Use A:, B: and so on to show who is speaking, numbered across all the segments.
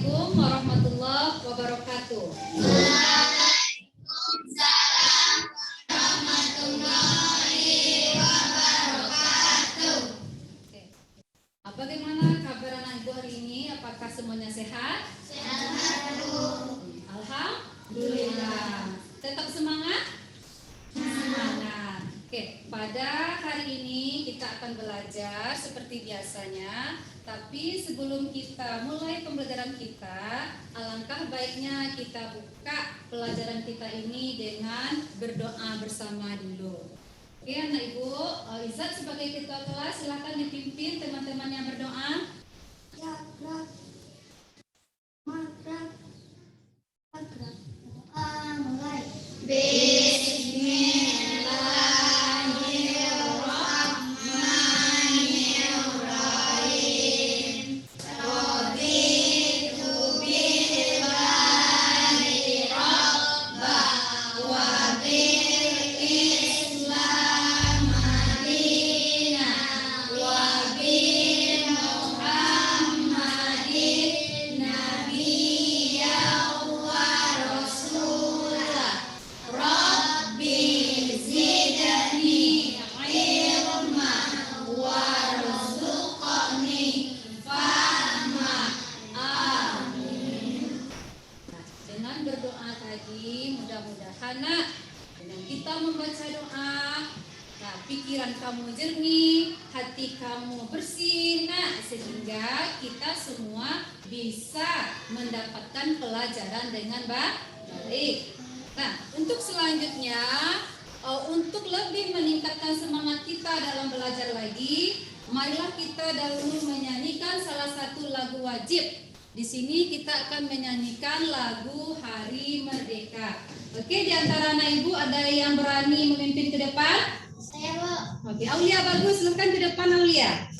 A: Assalamualaikum warahmatullahi wabarakatuh.
B: Waalaikumsalam warahmatullahi wabarakatuh.
A: Bagaimana kabar anak ibu hari ini? Apakah semuanya sehat?
B: Sehat, Bu.
A: Alhamdulillah. Tetap semangat? Semangat. Oke, pada hari ini kita akan belajar seperti biasanya. Tapi sebelum kita mulai pembelajaran kita, alangkah baiknya kita buka pelajaran kita ini dengan berdoa bersama dulu. Oke anak ibu, Izzat sebagai ketua kelas silakan dipimpin teman-teman yang berdoa.
B: Jagrab, magrab, magrab. Mulai. Bismillahirrahmanirrahim. Raditu billahi rabba wa bil islam madina wa bi muhammadin nabiyya wa rasulah. Rabbi zidni ilma warzuqni fahma. Amin.
A: Dengan berdoa tadi, mudah-mudahan dengan kita membaca doa, pikiran kamu jernih, hati kamu bersih, sehingga kita semua bisa mendapatkan pelajaran dengan baik. Untuk selanjutnya, untuk lebih meningkatkan semangat kita dalam belajar lagi, marilah kita dahulu menyanyikan salah satu lagu wajib. Di sini kita akan menyanyikan lagu Hari Merdeka. Oke, di antara anak ibu ada yang berani memimpin ke depan?
B: Saya, Bu.
A: Oke, Aulia bagus, silakan ke depan Aulia.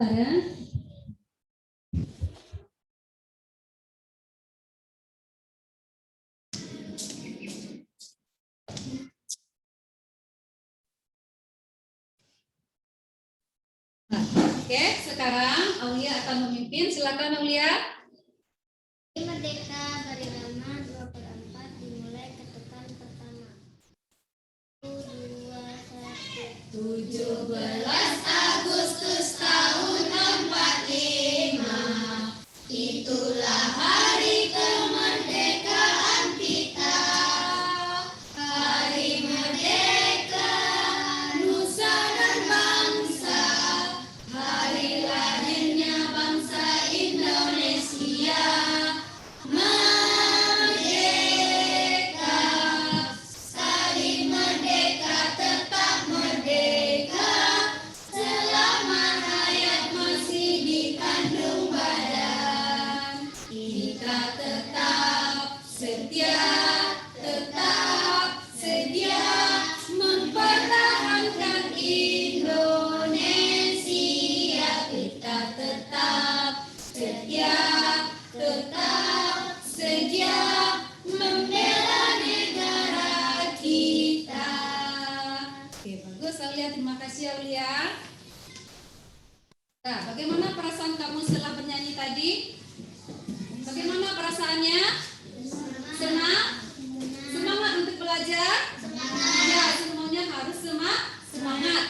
A: Ada? Oke, sekarang Aulia akan memimpin. Silakan Aulia.
B: Merdeka berirama 2/4 dimulai ketukan pertama. 17 Agustus tahun 45, itulah hari kemerdekaan kita. Hari merdeka nusa dan bangsa, hari lahirnya bangsa Indonesia. Merdeka, sekali merdeka tetap merdeka, selama hayat masih dikandung badan. Kita tetap setia mempertahankan Indonesia. Kita tetap setia membela negara kita.
A: Oke, bagus Aulia. Terima kasih Aulia. Bagaimana perasaan kamu setelah bernyanyi tadi? Bagaimana perasaannya? Senang? Semangat untuk belajar? Ya, semuanya harus semangat.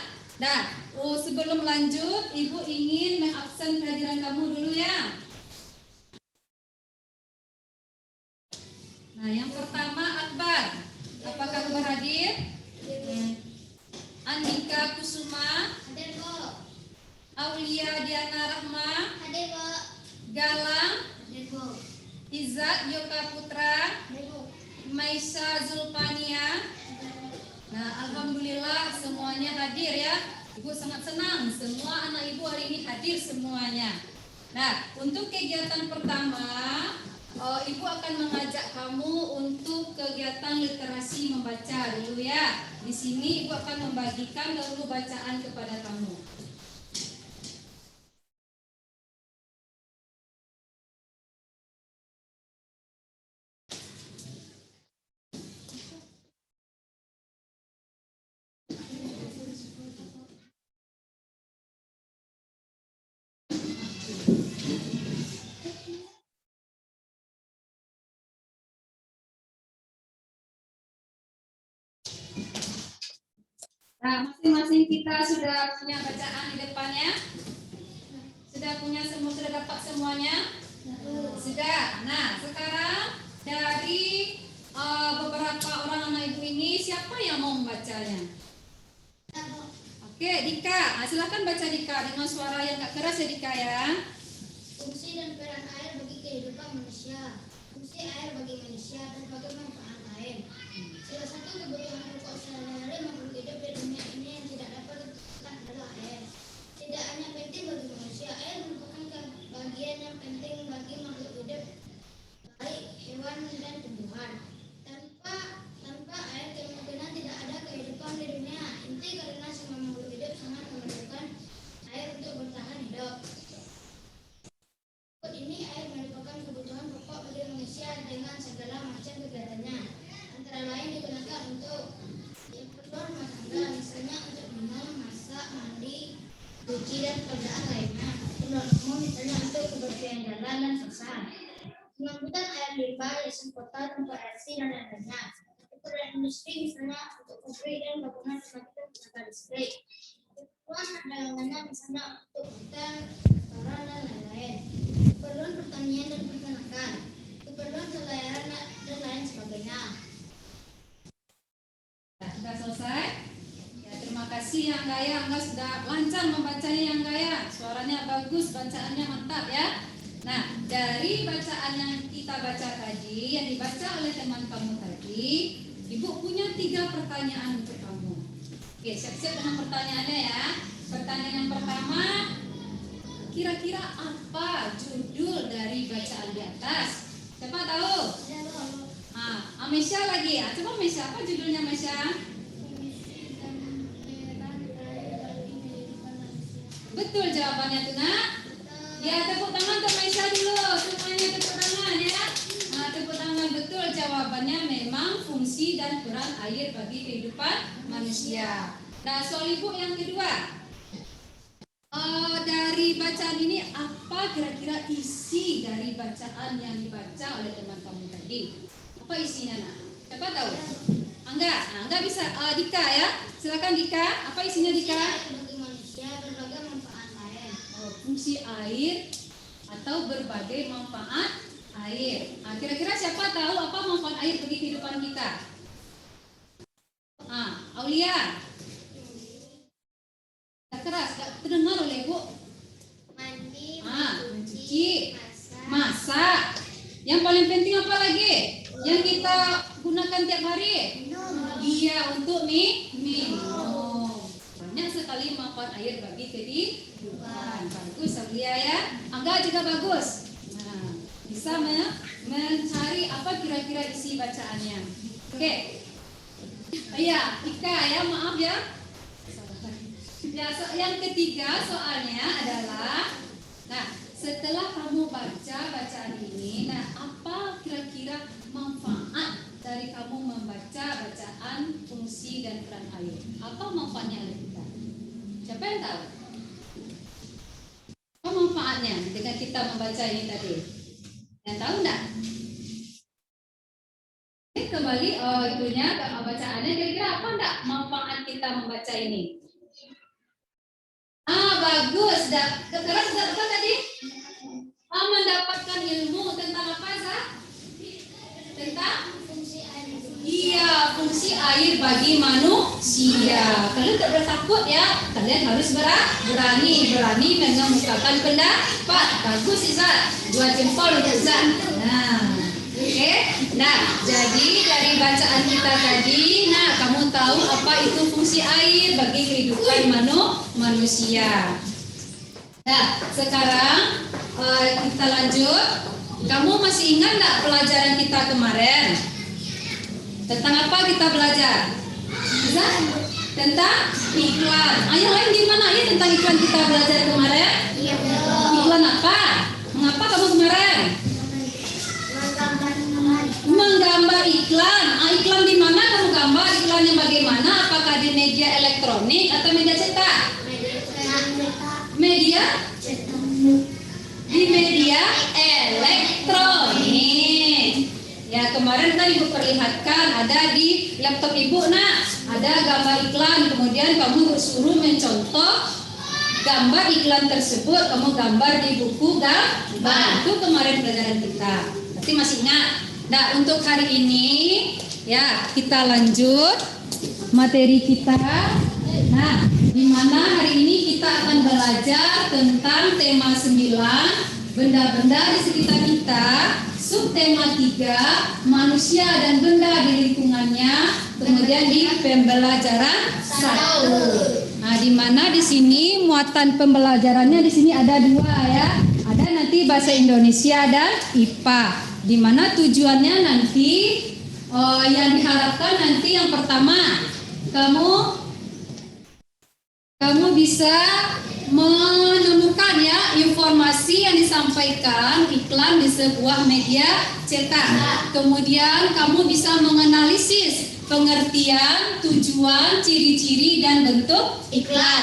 A: Sebelum lanjut, Ibu ingin mengabsen kehadiran kamu dulu ya. Yang pertama Akbar. Apakah Akbar hadir? Andika Kusuma,
B: Hadir, Bu.
A: Aulia Diana Rahma,
B: Hadir, Bu.
A: Galang,
B: Hadir, Bu.
A: Izzat Yoka Putra,
B: Hadir, Bu.
A: Maisha Zulpania. Alhamdulillah semuanya hadir ya. Ibu sangat senang semua anak ibu hari ini hadir semuanya. Untuk kegiatan pertama, Ibu akan mengajak kamu untuk kegiatan literasi membaca dulu ya. Di sini Ibu akan membagikan dahulu bacaan kepada kamu. Nah, masing-masing kita sudah punya bacaan di depannya. Sudah punya semua, sudah dapat semuanya? Sudah. Nah, sekarang dari beberapa orang anak ibu ini, siapa yang mau membacanya? Oke, Dika. Nah, silakan baca Dika dengan suara yang gak keras ya Dika ya.
B: Fungsi dan peran air bagi kehidupan manusia. Fungsi air bagi manusia dan bagi manfaat air. Salah satu kebutuhan pokok sehari-hari makhluk hidup di dunia ini yang tidak dapat terpisahkan adalah air. Tidak hanya penting bagi manusia, air merupakan bagian yang penting bagi makhluk hidup, baik hewan dan tumbuhan. Tanpa air kemungkinan tidak ada kehidupan di dunia. Inti karena semua makhluk hidup sangat memerlukan air untuk bertahan hidup. Ini air merupakan kebutuhan pokok bagi manusia dengan segala macam kegiatannya. Antara lain digunakan untuk keperluan rumah tangga, misalnya untuk minum, masak, mandi, cuci dan pekerjaan lainnya. Keperluan umum misalnya untuk kebersihan jalan dan sesar. Pengangkutan air limbah, yayasan kota, tempat air dan lainnya. Keperluan industri misalnya untuk pabrik dan bangunan pembangkit tenaga listrik. Keperluan dagangannya misalnya untuk hotel, restoran dan lain-lain. Keperluan pertanian dan peternakan, keperluan pelayaran dan lain sebagainya.
A: Sudah selesai? Ya, terima kasih yang Gaya. Angga sudah lancar membacanya yang Gaya. Suaranya bagus, bacaannya mantap ya. Nah, dari bacaan yang kita baca tadi, yang dibaca oleh teman kamu tadi, Ibu punya 3 pertanyaan untuk kamu. Oke, siap-siap dengan pertanyaannya ya. Pertanyaan yang pertama, kira-kira apa judul dari bacaan di atas? Siapa tahu? Amesha lagi ya. Coba Amesha, apa judulnya Amesha? Betul jawabannya tuh nak. Ya, tepuk tangan untuk Amesha dulu. Semuanya tepuk tangan ya. Nah, tepuk tangan, betul jawabannya memang fungsi dan peran air bagi kehidupan manusia. Nah, soal ibu yang kedua. Dari bacaan ini apa kira-kira isi dari bacaan yang dibaca oleh teman kamu tadi? Apa isinya nak? Siapa tahu? Angga bisa. Dika ya, silakan Dika. Apa isinya Dika?
B: Bagi manusia berbagai manfaat air.
A: Fungsi air atau berbagai manfaat air. Nah, kira-kira siapa tahu apa manfaat air bagi kehidupan kita? Aulia. Keras, gak terdengar oleh ibu.
B: Mandi,
A: mencuci, masak. Yang paling penting apa lagi? Yang kita gunakan tiap hari? Iya, untuk minum. Banyak sekali manfaat air bagi kehidupan. Bagus, Aulia ya. Angga juga bagus. Nah, bisa mencari apa kira-kira isi bacaannya. Oke. Iya, Ika ya, maaf ya. Ya, yang ketiga soalnya adalah, nah setelah kamu baca bacaan ini, nah apa kira-kira manfaat dari kamu membaca bacaan fungsi dan peran air? Apa manfaatnya oleh kita? Siapa yang tahu? Apa manfaatnya dengan kita membaca ini tadi? Yang tahu enggak? Kembali itunya bacaannya, kira-kira apa enggak manfaat kita membaca ini? Bagus. Keras apa tadi? Mendapatkan ilmu tentang apa, Zah? Tentang
B: fungsi air.
A: Iya, fungsi air bagi manusia. Kalian tidak boleh takut ya. Kalian harus berani mengemukakan pendapat. Bagus, Zah. 2 jempol untuk Zah. Nah, oke. Nah, jadi dari bacaan kita tadi, nah kamu tahu apa itu fungsi air bagi kehidupan manusia. Nah, sekarang kita lanjut. Kamu masih ingat nggak pelajaran kita kemarin? Tentang apa kita belajar? Bisa? Tentang iklan. Yang lain gimana? Tentang iklan kita belajar kemarin?
B: Iya.
A: Iklan apa? Mengapa kamu kemarin? Menggambar iklan. Iklan di mana kamu gambar? Iklannya bagaimana? Apakah di media elektronik atau media cetak? Media? Di media elektronik. Ya, kemarin kan ibu perlihatkan ada di laptop ibu, nak. ada gambar iklan, kemudian kamu suruh mencontoh gambar iklan tersebut, kamu gambar di buku gambar. Itu kemarin pelajaran kita. Berarti masih ingat? Nah, untuk hari ini ya kita lanjut materi kita. Nah, di mana hari ini kita akan belajar tentang tema 9, benda-benda di sekitar kita. Subtema 3, manusia dan benda di lingkungannya. Kemudian di pembelajaran 1. Nah, di mana di sini muatan pembelajarannya di sini ada 2 ya. Ada nanti bahasa Indonesia dan IPA. Di mana tujuannya nanti yang diharapkan nanti yang pertama kamu bisa menemukan ya informasi yang disampaikan iklan di sebuah media cetak. Kemudian kamu bisa menganalisis pengertian, tujuan, ciri-ciri dan bentuk iklan.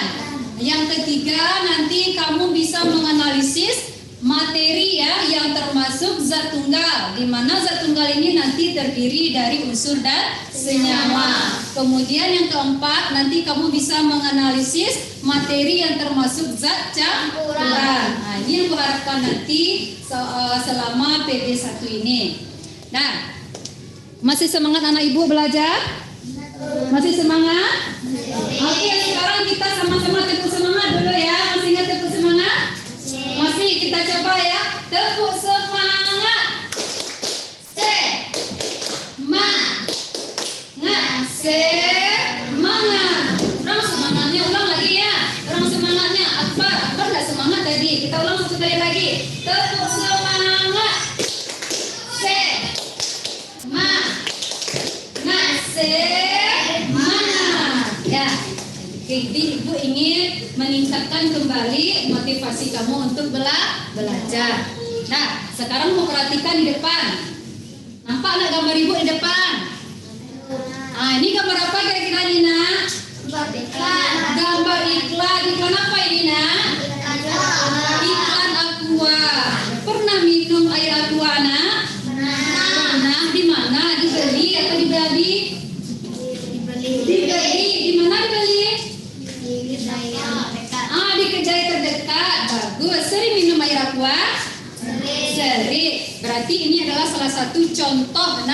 A: Yang ketiga nanti kamu bisa menganalisis materi ya yang termasuk zat tunggal, di mana zat tunggal ini nanti terdiri dari unsur dan senyawa. Kemudian yang keempat nanti kamu bisa menganalisis materi yang termasuk zat campuran. Nah, ini yang kuharapkan nanti selama PD1 ini. Nah, masih semangat anak ibu belajar? Masih semangat? Oke, sekarang kita sama-sama tepuk semangat dulu ya. Masih ingat tepuk semangat? Masih, kita coba ya. Tepuk semangat. Semangat. Orang semangatnya ulang lagi ya. Orang semangatnya Akbar enggak semangat tadi. Kita ulang satu kali lagi. Tepuk semangat. Semangat. Ya. Jadi ibu ingin meningkatkan kembali motivasi kamu untuk belajar. Nah, sekarang mau perhatikan di depan. Nampak nggak gambar ibu di depan? Ah, ini gambar apa kira-kira Nina? Gambar iklan. Iklan apa ini, Nak? Iklan Aqua. Pernah minum air Aqua, Nak? Pernah. Di mana? Dibeli atau dibeli? Dibeli. Di mana dibeli? Di kedai terdekat. Bagus. Sering minum air Aqua? Sering. Berarti ini adalah salah satu contoh,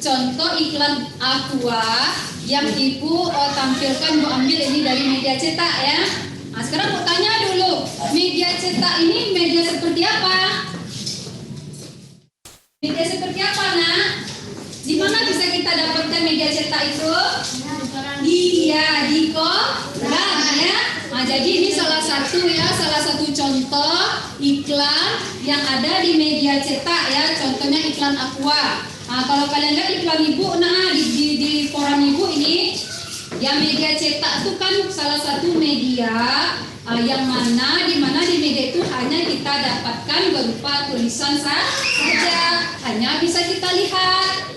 A: contoh iklan Aqua yang ibu tampilkan, bu ambil ini dari media cetak ya. Nah, sekarang mau tanya dulu, media cetak ini media seperti apa? Media seperti apa, Nak? Di mana bisa kita dapatkan media cetak itu? Iya, di koran ya. Nah, jadi ini salah satu contoh iklan yang ada di media cetak ya. Contohnya iklan Aqua. Nah, kalau kalian lihat iklan ibu, di koran ibu ini, ya media cetak itu kan salah satu media yang di mana di media itu hanya kita dapatkan berupa tulisan saja, hanya bisa kita lihat.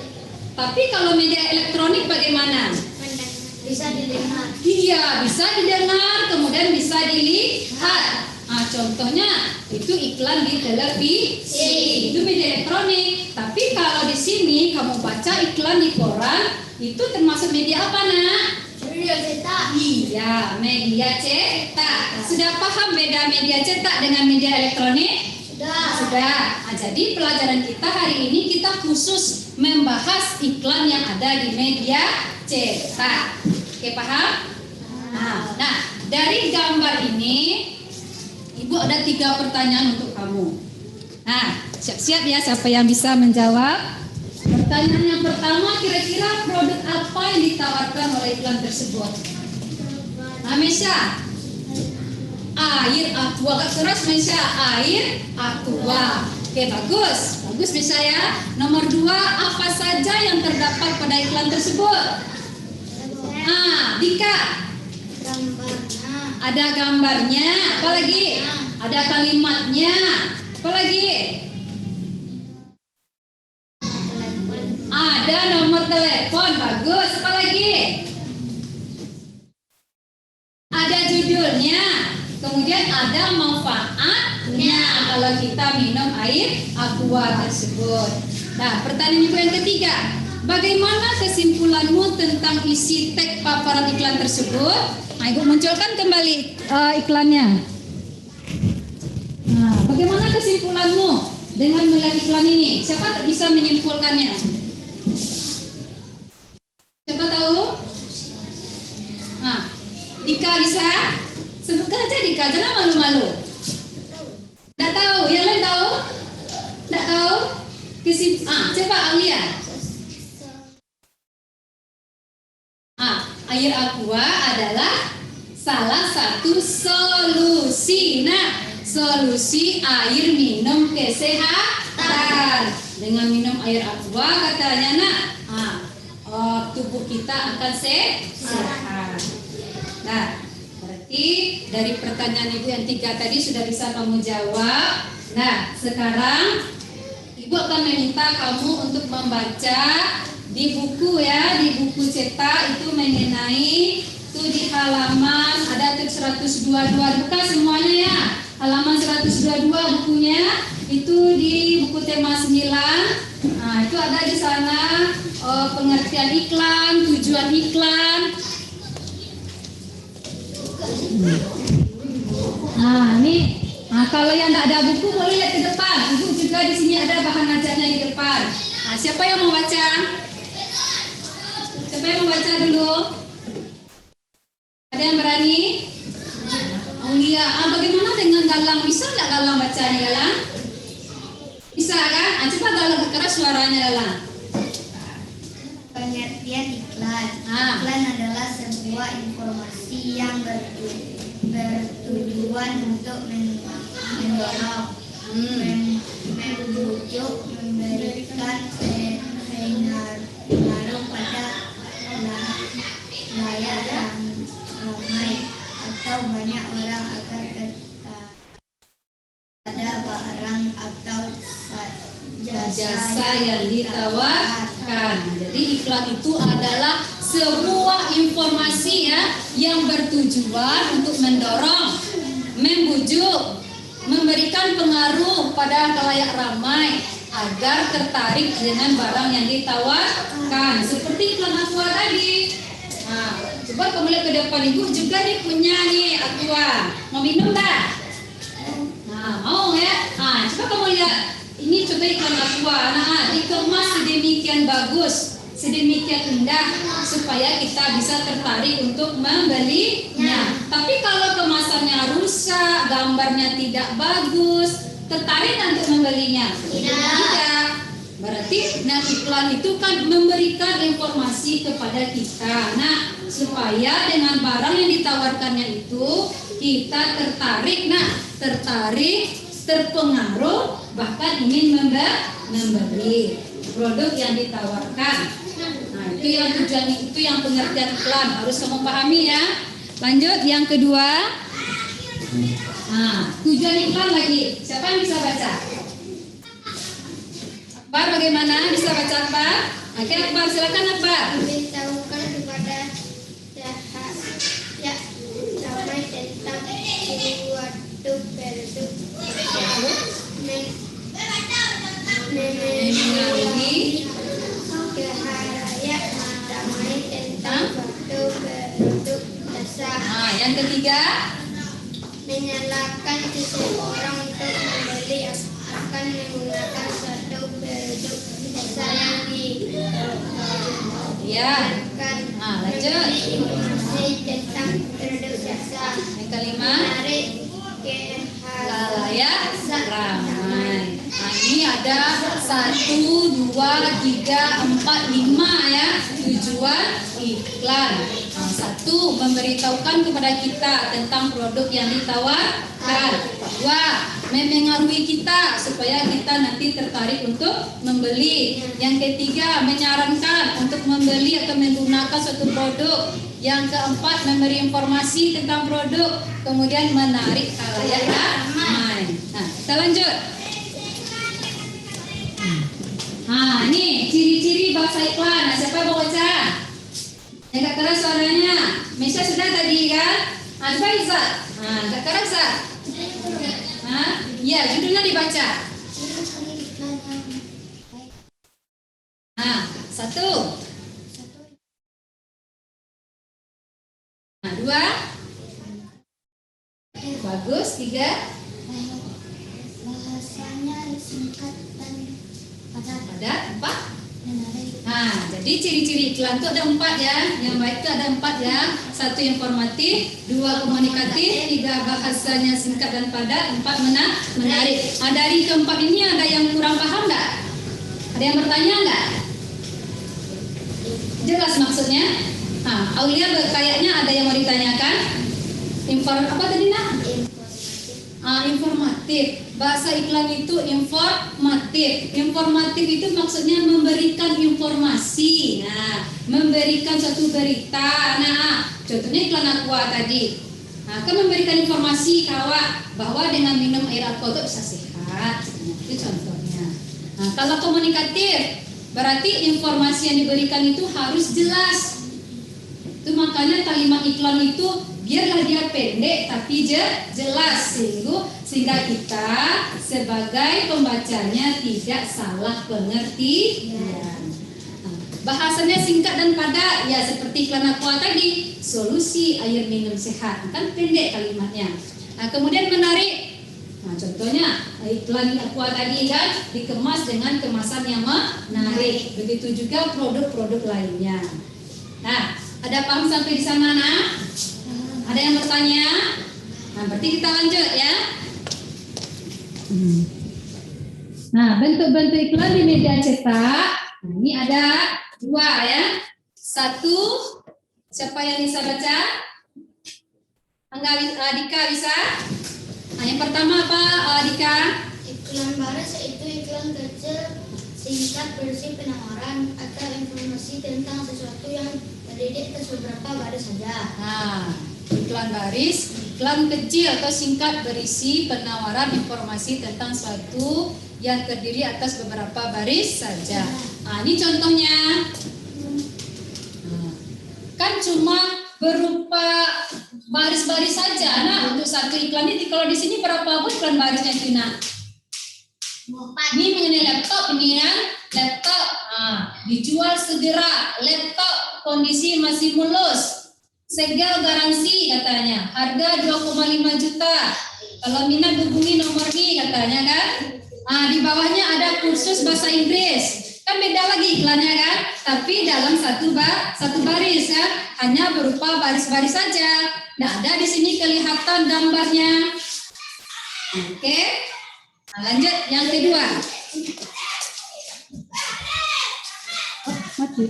A: Tapi kalau media elektronik bagaimana?
B: Bisa didengar.
A: Iya, bisa didengar, kemudian bisa dilihat. Nah, contohnya itu iklan di televisi, itu media elektronik. Tapi kalau di sini kamu baca iklan di koran, itu termasuk media apa, Nak?
B: Media cetak.
A: Iya, media cetak. Sudah paham beda media cetak dengan media elektronik? Sudah. Nah, jadi pelajaran kita hari ini kita khusus membahas iklan yang ada di media cetak. Oke, paham? Nah, dari gambar ini Ibu ada 3 pertanyaan untuk kamu. Nah, siap-siap ya siapa yang bisa menjawab. Pertanyaan yang pertama, kira-kira produk apa yang ditawarkan oleh iklan tersebut? Nah, Mesya, air Aqua. Agak keras, Mesya. Air Aqua. Oke, bagus. Bagus, Mesya ya. Nomor 2, apa saja yang terdapat pada iklan tersebut? Dika. Ada gambarnya, apa lagi? Ada kalimatnya, apa lagi? Ada nomor telepon, bagus. Apa lagi? Ada judulnya, kemudian ada manfaatnya kalau kita minum air Aqua tersebut. Nah, pertanyaan ibu yang ketiga, bagaimana kesimpulanmu tentang isi teks paparan iklan tersebut? Nah, Ibu munculkan kembali iklannya. Nah, bagaimana kesimpulanmu dengan melihat iklan ini? Siapa bisa menyimpulkannya? Siapa tahu? Nah, Dika bisa? Sebutkan aja Dika, jangan malu-malu. Tidak tahu, yang lain tahu? Tidak tahu? Coba Aulia. Air aqua adalah salah satu solusi. Nah, solusi air minum kesehatan. Dengan minum air aqua katanya tubuh kita akan sehat. Nah, berarti dari pertanyaan Ibu yang 3 tadi sudah bisa kamu jawab. Nah, sekarang Ibu akan meminta kamu untuk membaca di buku ya, di buku cetak itu mengenai itu di halaman ada 122, buka semuanya ya. Halaman 122 bukunya itu di buku tema 9. Nah, itu ada di sana pengertian iklan, tujuan iklan. Kalau yang tidak ada buku boleh lihat ke depan. Ibu juga di sini ada bahan ajarnya di depan. Nah, siapa yang mau baca? Siapa yang mau baca dulu? Ada yang berani? Aulia, bagaimana dengan Galang? Bisa nggak Galang bacanya Galang? Bisa kan? Coba Galang keras suaranya Galang.
B: Pengertian iklan. Iklan adalah sebuah informasi yang bertujuan untuk mendorong, membujuk, memberikan pengaruh pada layak ramai atau banyak orang agar ada barang atau
A: jasa yang ditawarkan. Jadi iklan itu adalah sebuah informasi ya yang bertujuan untuk mendorong, membujuk, memberikan pengaruh pada khalayak ramai agar tertarik dengan barang yang ditawarkan. Seperti iklan aqua tadi. Nah, coba kamu lihat ke depan, Ibu juga nih punya nih aqua. Mau minum dah? Nah, mau ya? Coba kamu lihat. Ini coba iklan aqua. Dikemas sedemikian bagus, sedemikian indah supaya kita bisa tertarik untuk membelinya. Tapi kalau kemasannya rusak, gambarnya tidak bagus, tertarik untuk membelinya? Tidak. Berarti iklan itu kan memberikan informasi kepada kita. Nah, supaya dengan barang yang ditawarkannya itu kita tertarik. Terpengaruh, bahkan ingin membeli produk yang ditawarkan. Nah, itu yang tujuan, itu yang pengertian iklan harus kamu pahami ya. Lanjut yang kedua. Tujuan iklan lagi. Siapa yang bisa baca? Akbar bagaimana? Bisa baca Akbar? Oke Akbar, silakan Akbar.
B: Memberitahukan kepada ya ramai tentang suatu produk memenuhi kehalayak ramai tentang suatu produk jasa.
A: Yang ketiga,
B: menyalakan seseorang untuk membeli akan menggunakan suatu produk jasa yang
A: lanjut.
B: Informasi tentang produk jasa.
A: Yang kelima,
B: Menarik
A: khalayak ramai. Ini ada 1, 2, 3, 4, 5 ya tujuan iklan. 1, memberitahukan kepada kita tentang produk yang ditawarkan. 2, memengaruhi kita supaya kita nanti tertarik untuk membeli. Yang ketiga, menyarankan untuk membeli atau menggunakan suatu produk. Yang keempat, memberi informasi tentang produk. Kemudian menarik khalayak ramai. Nah, kita lanjut. Ini ciri-ciri bahasa iklan. Siapa yang mau baca? Agak keras suaranya. Mesya sudah tadi kan? Coba Iza. Agak keras Iza. Ya, judulnya dibaca. 1, Satu. Nah, dua. Bagus. Tiga.
B: Bahasanya singkat dan padat.
A: Padat. Empat.
B: Menarik.
A: Nah, jadi ciri-ciri iklan itu ada 4 ya. Yang baik itu ada 4 ya. 1 informatif, 2 komunikatif, 3 bahasanya singkat dan padat, 4 menarik. Nah, dari keempat ini ada yang kurang paham nggak? Ada yang bertanya nggak? Jelas maksudnya? Nah, Aulia kayaknya ada yang mau ditanyakan. Apa tadi nak? Informatif. Bahasa iklan itu informatif. Informatif itu maksudnya memberikan informasi. Nah, memberikan suatu berita. Nah, contohnya iklan Aqua tadi. Nah, kan memberikan informasi bahwa dengan minum air aqua itu bisa sehat. Itu contohnya. Nah, kalau komunikatif, berarti informasi yang diberikan itu harus jelas. Itu makanya kalimat iklan itu biarlah dia pendek tapi jelas sehingga kita sebagai pembacanya tidak salah pengertian. Bahasanya singkat dan padat ya seperti iklan Aqua tadi, solusi air minum sehat, kan pendek kalimatnya. Nah, kemudian menarik. Nah, contohnya iklan Aqua tadi kan dikemas dengan kemasan yang menarik. Begitu juga produk-produk lainnya. Nah, ada paham sampai di sana, nak? Ada yang bertanya? Nah, berarti kita lanjut ya. Nah, bentuk-bentuk iklan di media cetak. Nah, ini ada 2 ya. 1, siapa yang bisa baca? Dika bisa? Nah, yang pertama apa, Dika?
B: Iklan baris yaitu iklan kecil, singkat, berisi penawaran atau informasi tentang sesuatu yang terdiri atas beberapa baris saja.
A: Nah, iklan baris, iklan kecil atau singkat berisi penawaran informasi tentang suatu yang terdiri atas beberapa baris saja. Nah, ini contohnya. Nah, kan cuma berupa baris-baris saja. Nah, untuk satu iklan ini kalau di sini berapa iklan barisnya Cina? Ini mengenai laptop ini ya, laptop. Nah, dijual segera, laptop kondisi masih mulus. Segel garansi katanya, harga 2,5 juta. Kalau minat hubungi nomor ini katanya kan. Nah, di bawahnya ada kursus bahasa Inggris. Kan beda lagi iklannya kan, tapi dalam satu baris ya, hanya berupa baris-baris saja. Nah, ada di sini kelihatan gambarnya. Oke. Nah, lanjut yang kedua. Mati.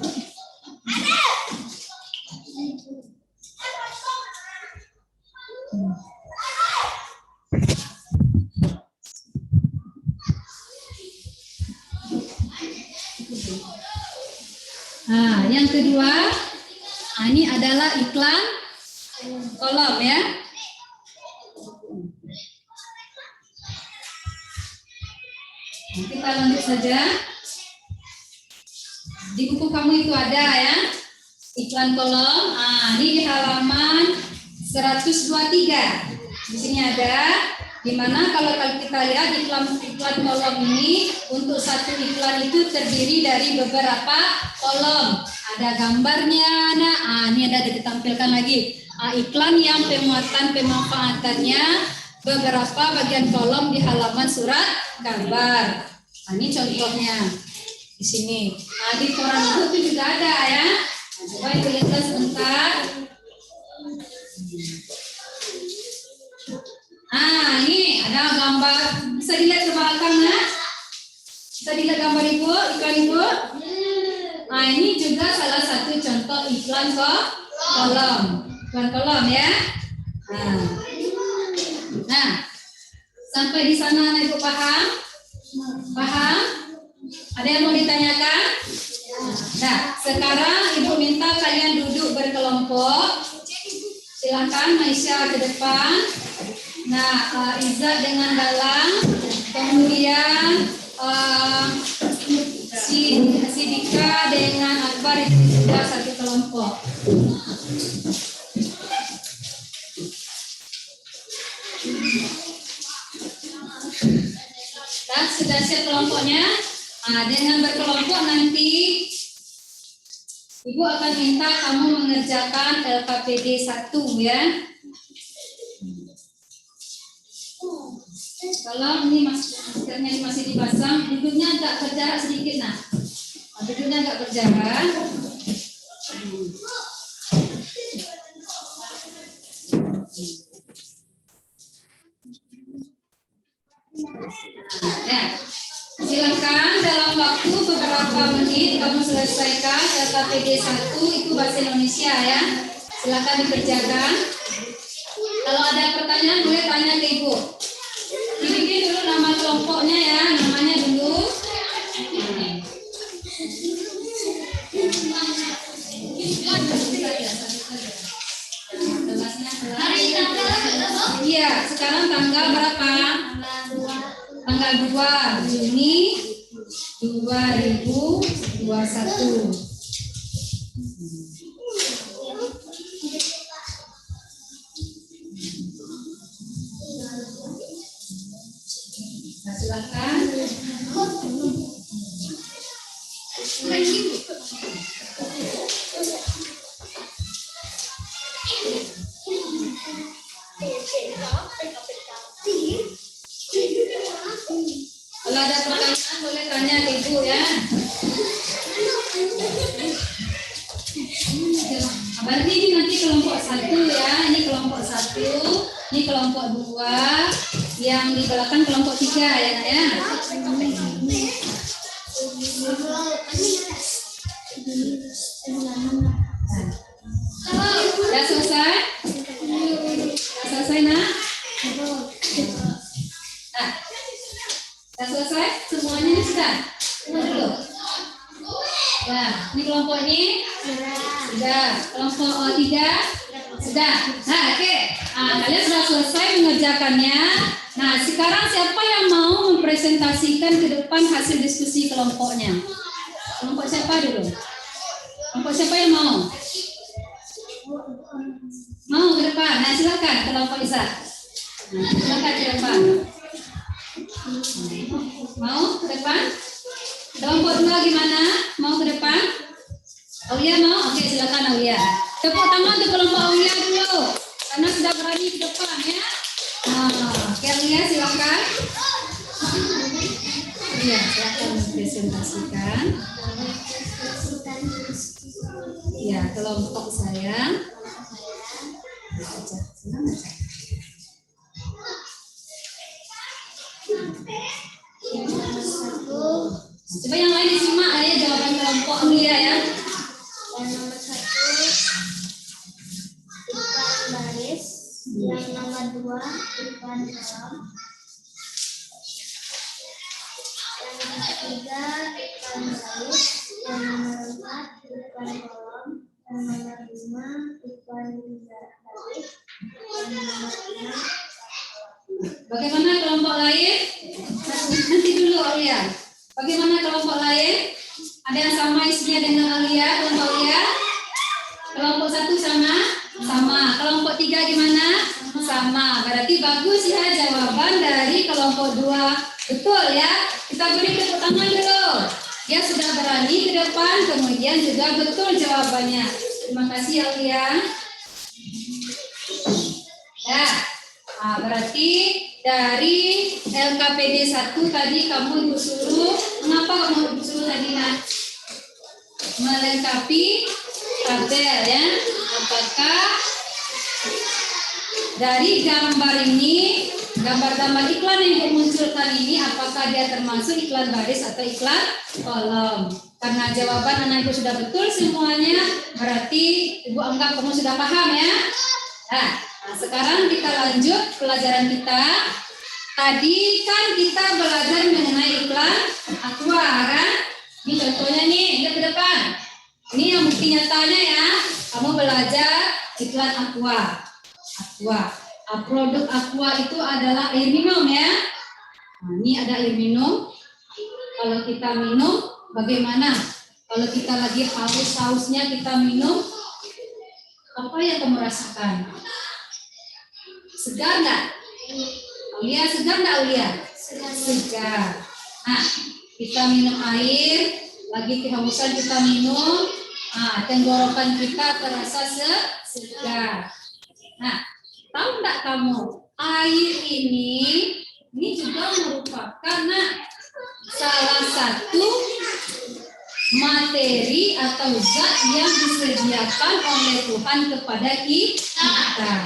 A: Nah, yang kedua, ini adalah iklan kolom ya. Kita lanjut saja. Di buku kamu itu ada ya, iklan kolom. Nah, ini di halaman 123. Di sini ada. Dimana kalau kita lihat iklan kolom ini, untuk satu iklan itu terdiri dari beberapa kolom. Ada gambarnya, nah ini ada ditampilkan lagi. Iklan yang pemanfaatannya beberapa bagian kolom di halaman surat kabar. Nah, ini contohnya di sini. Nah, di koran itu juga ada ya. Nah, coba dilihat sebentar. Nah, ini ada gambar. Bisa dilihat ke belakang, nah? Bisa dilihat gambar ibu, iklan ibu. Nah, ini juga salah satu contoh iklan kolom. Iklan kolom ya. Nah, sampai di sana ibu paham? Paham? Ada yang mau ditanyakan? Nah, sekarang ibu minta kalian duduk berkelompok. Silakan Maisha ke depan. Nah, Izzat dengan Dalang, kemudian si Dika dengan Akbar itu juga satu kelompok. Dan sudah siap kelompoknya. Nah, dengan berkelompok nanti Ibu akan minta kamu mengerjakan LKPD 1 ya. Kalau ini maskernya masih dipasang, duduknya agak berjarak sedikit nah. Duduknya agak berjarak. Ya, silakan dalam waktu beberapa menit kamu selesaikan LKPD 1 itu bahasa Indonesia ya. Silakan dikerjakan. Kalau ada pertanyaan boleh tanya ke ibu. Dibikin dulu nama kelompoknya ya, namanya dulu.
B: Hari tanggal berapa?
A: Iya, sekarang tanggal berapa? Tanggal 2 Juni 2021. Nah, silakan. Kalau ada pertanyaan boleh tanya ke ibu ya. Berarti ini nanti kelompok 1 ya, ini kelompok 1, ini kelompok 2, yang di belakang kelompok 3 ya nak ya. Sudah selesai? Sudah selesai nak? Nah, sudah selesai? Semuanya ini sudah? Belum? Nah, ini kelompok ini sudah. Kelompok 3 sudah. Nah, oke. Nah, kalian sudah selesai mengerjakannya. Nah, sekarang siapa yang mau mempresentasikan ke depan hasil diskusi kelompoknya? Kelompok siapa dulu? Kelompok siapa yang mau? Mau ke depan? Nah, silakan kelompok Isa. Nah, silakan ke depan. Mau ke depan? Kelompok 2 gimana? Mau ke depan? Aulia mau? Oke, silakan Aulia. Tepuk tangan untuk kelompok Aulia dulu. Karena sudah berani ke depan ya. Nah, oke Aulia silakan. Iya, silakan presentasikan. Ya, kelompok saya. Coba yang lain disimak ya jawaban kelompok Aulia ya.
B: Yang nomor 1 iklan baris, yang nomor 2 iklan kolom, yang nomor 3 iklan baris, yang nomor 4 iklan kolom, yang nomor 5 iklan baris, yang nomor 6
A: Bagaimana kelompok lain? Nanti dulu Aulia. Bagaimana kelompok lain? Ada yang sama isinya dengan Aulia, kelompok Aulia? Kelompok 1 sama? Sama. Kelompok 3 gimana? Sama. Berarti bagus ya jawaban dari kelompok 2. Betul ya? Kita beri tepuk tangan dulu. Dia sudah berani ke depan, kemudian juga betul jawabannya. Terima kasih Aulia. Ya. Nah, berarti dari LKPD 1 tadi kamu ibu suruh, mengapa kamu ibu suruh tadi nak? Melengkapi tabel ya. Apakah dari gambar ini, gambar-gambar iklan yang ibu munculkan ini, apakah dia termasuk iklan baris atau iklan kolom? Karena jawaban anak ibu sudah betul semuanya, berarti ibu anggap kamu sudah paham ya. Nah, sekarang kita lanjut pelajaran kita. Tadi kan kita belajar mengenai iklan aqua kan? Ini contohnya nih, lihat ke depan. Ini yang bukti nyatanya ya. Kamu belajar iklan aqua. Produk aqua itu adalah air minum ya. Nah, ini ada air minum. Kalau kita minum, bagaimana? Kalau kita lagi haus-hausnya kita minum, apa yang kamu rasakan? Segar nggak? Aulia, segar nggak Aulia? Segar. Nah, kita minum air, lagi kehausan kita minum, Tenggorokan kita terasa segar. Nah, tahu nggak kamu, air ini juga merupakan salah satu materi atau zat yang disediakan oleh Tuhan kepada kita. Nah,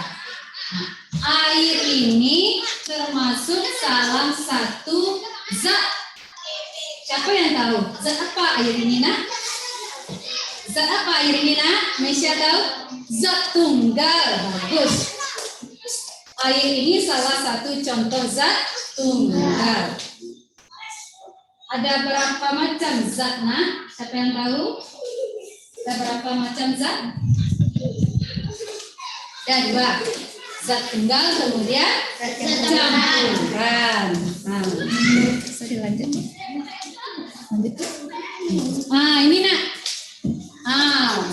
A: air ini termasuk salah satu zat. Siapa yang tahu? Zat apa air ini, nak? Zat apa air ini, nak? Mesya tahu? Zat tunggal. Bagus. Air ini salah satu contoh zat tunggal. Ada berapa macam zat, nak? Siapa yang tahu? Ada berapa macam zat? Ada 2. Zat tunggal, kemudian campuran. Sorry, lanjut. Ini nak.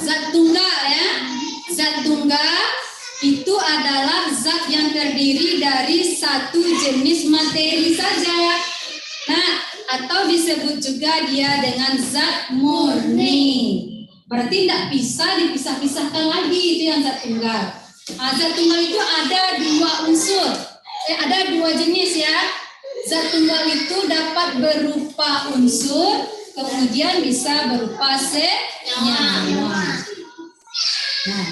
A: Zat tunggal ya. Zat tunggal itu adalah zat yang terdiri dari satu jenis materi saja. Nah, atau disebut juga dia dengan zat murni. Berarti tidak bisa dipisah-pisahkan lagi, itu yang zat tunggal. Zat tunggal itu ada 2 unsur. Ada 2 jenis ya. Zat tunggal itu dapat berupa unsur, kemudian bisa berupa senyawa. Nah,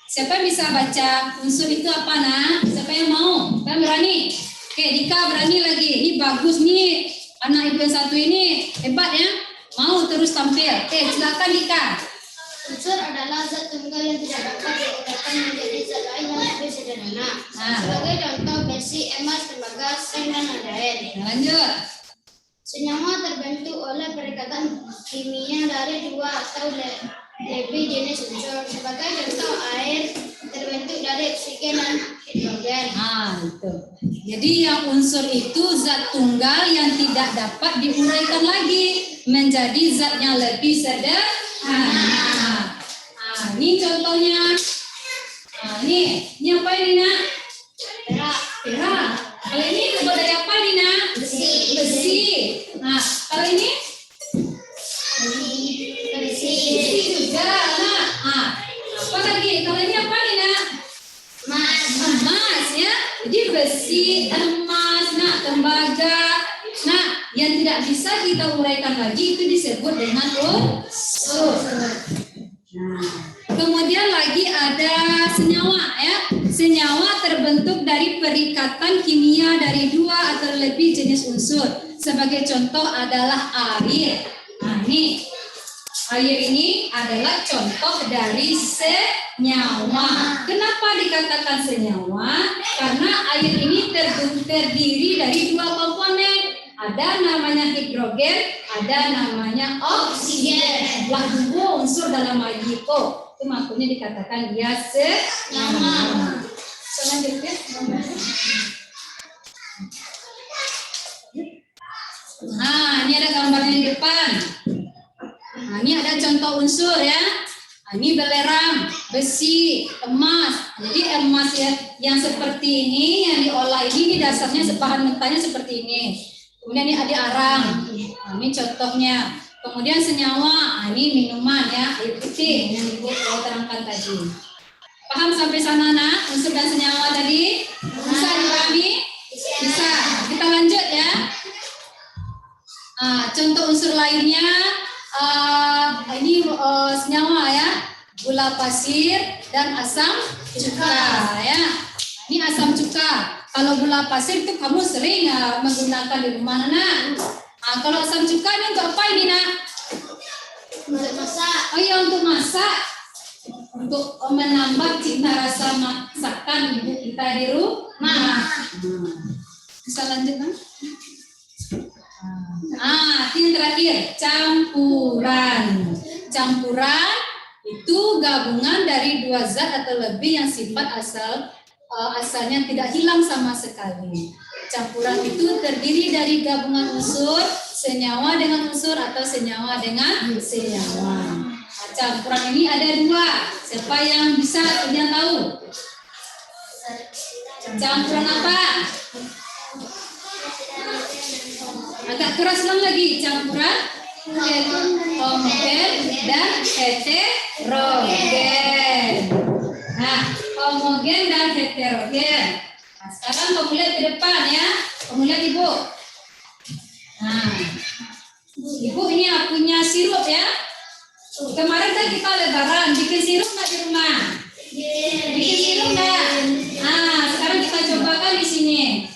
A: siapa yang bisa baca unsur itu apa, nak? Siapa yang mau? Kan berani? Oke, Dika berani lagi. Ini bagus nih. Anak ibu yang satu ini hebat ya. Mau terus tampil. Oke, silakan Dika.
B: Unsur adalah zat tunggal yang tidak dapat diuraikan menjadi zat lain yang lebih sederhana. Sebagai contoh besi, emas, tembaga, seng, dan lain-lain.
A: Lanjut.
B: Senyawa terbentuk oleh perikatan kimia dari 2 atau lebih jenis unsur. Sebagai contoh, air terbentuk dari oksigen dan hidrogen.
A: Itu. Jadi yang unsur itu zat tunggal yang tidak dapat diuraikan lagi menjadi zat yang lebih sederhana. Ini contohnya. Ini apa ini, nak? Perak. Kalau ini terbuat dari apa nih, nak? Besi. Nah, kalau ini? Besi juga, nak. Apa lagi? Kalau ini apa nih, nak? Emas ya. Jadi besi, emas, nak, tembaga. Nah, yang tidak bisa kita uraikan lagi itu disebut dengan unsur. Nah, kemudian lagi ada senyawa ya. Senyawa terbentuk dari perikatan kimia dari 2 atau lebih jenis unsur. Sebagai contoh adalah air. Ini air ini adalah contoh dari senyawa. Kenapa dikatakan senyawa? Karena air ini terdiri dari 2 komponen. Ada namanya hidrogen, ada namanya oksigen. Lah 2 unsur dalam air itu. Itu makanya dikatakan dia senyawa. Selanjutnya. Ini ada gambarnya di depan. Ini ada contoh unsur ya. Ini belerang, besi, emas. Jadi emas ya, yang seperti ini, yang diolah ini dasarnya bahan mentahnya seperti ini. Kemudian ini ada arang. Ini contohnya. Kemudian senyawa. Ini minuman ya, air putih yang ibu terangkan tadi. Paham sampai sana, nak? Unsur dan senyawa tadi? Bisa dipahami? Bisa. Kita lanjut ya. Contoh unsur lainnya. Ini senyawa ya, gula pasir dan asam cuka ya. Ini asam cuka. Kalau gula pasir itu kamu sering menggunakan di rumah, nak. Kalau asam cuka ini untuk apa ini, nak?
B: Untuk masak.
A: Oh iya, untuk masak. Untuk menambah cita rasa masakan ibu kita di rumah. Bisa lanjut, nak? Ini terakhir, campuran. Campuran itu gabungan dari 2 zat atau lebih yang sifat asalnya tidak hilang sama sekali. Campuran itu terdiri dari gabungan unsur, senyawa dengan unsur atau senyawa dengan senyawa. Campuran ini ada 2. Siapa yang bisa yang tahu? Campuran apa? Agak keras lagi, campuran Homogen dan heterogen. Nah, homogen dan heterogen. Nah, sekarang kamu lihat ke depan ya. Kamu lihat Ibu. Nah, Ibu ini punya sirup ya. Kemarin kan kita lebaran, bikin sirup nggak di rumah? Bikin sirup nggak? Nah, sekarang kita cobakan di sini.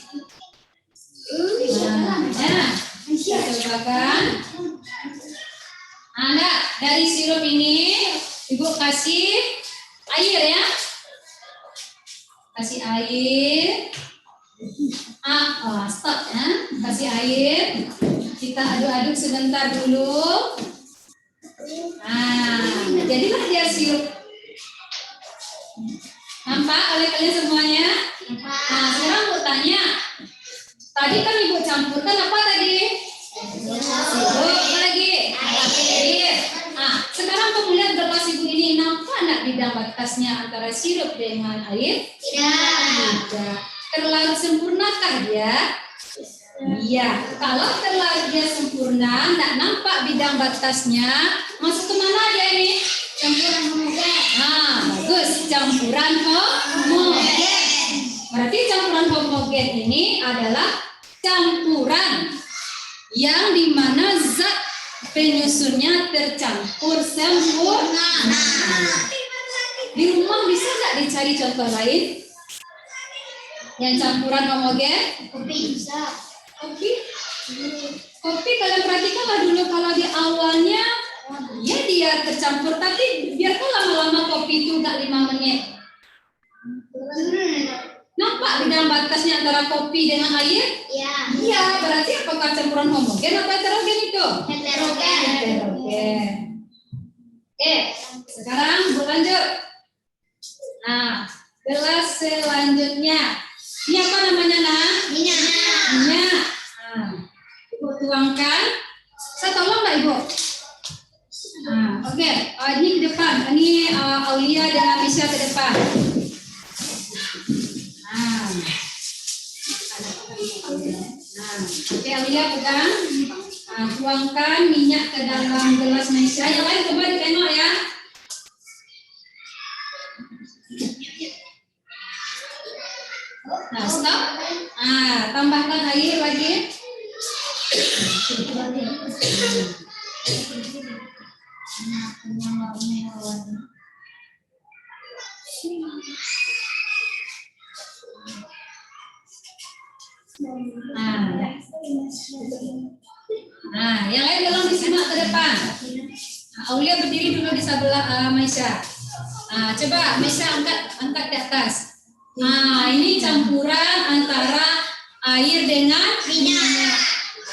A: Nah, ya, kita cobakan. Nah, dari sirup ini Ibu kasih air ya. Kasih air. Stop ya. Kasih air. Kita aduk-aduk sebentar dulu. Nah, jadilah dia sirup. Nampak oleh kalian semuanya? Nah, sekarang aku tanya. Tadi kan Ibu campurkan apa tadi? Apa lagi? Air. Nah, sekarang kamu lihat gelas Ibu ini nampak enggak bidang batasnya antara sirup dengan air? Tidak. Terlalu sempurnakah dia? Iya. Kalau terlalu dia sempurna, enggak nampak bidang batasnya, masuk ke mana dia ini? Campuran homogen. Nah, bagus. Campuran homogen. Berarti campuran homogen ini adalah campuran yang dimana zat penyusunnya tercampur sempurna. Di rumah bisa nggak dicari contoh lain yang campuran homogen?
B: Kopi bisa.
A: Kopi kalian perhatikanlah dulu kalau di awalnya ya dia tercampur, tapi biarkan lama-lama kopi itu nggak 5 menit. Nampak bidang batasnya antara kopi dengan air? Iya, berarti apakah campuran homogen atau heterogen itu? Heterogen. Oke, sekarang berlanjut. Nah, gelas selanjutnya. Ini apa namanya, Nak? Minyak. Nah, Ibu tuangkan. Saya tolong nggak Ibu? Nah, oke. Ini ke depan. Ini Aulia dengan Misha ke depan. Nah, oke, Aulia pegang. Nah, tuangkan minyak ke dalam gelas Misha. Yang lain coba ditengok ya. Nah, stop. Nah, tambahkan air lagi. Nah, yang lain tolong disimak ke depan. Nah, Aulia berdiri dulu di sebelah Maisha. Nah, coba Maisha angkat ke atas. Nah, ini campuran antara air dengan minyak.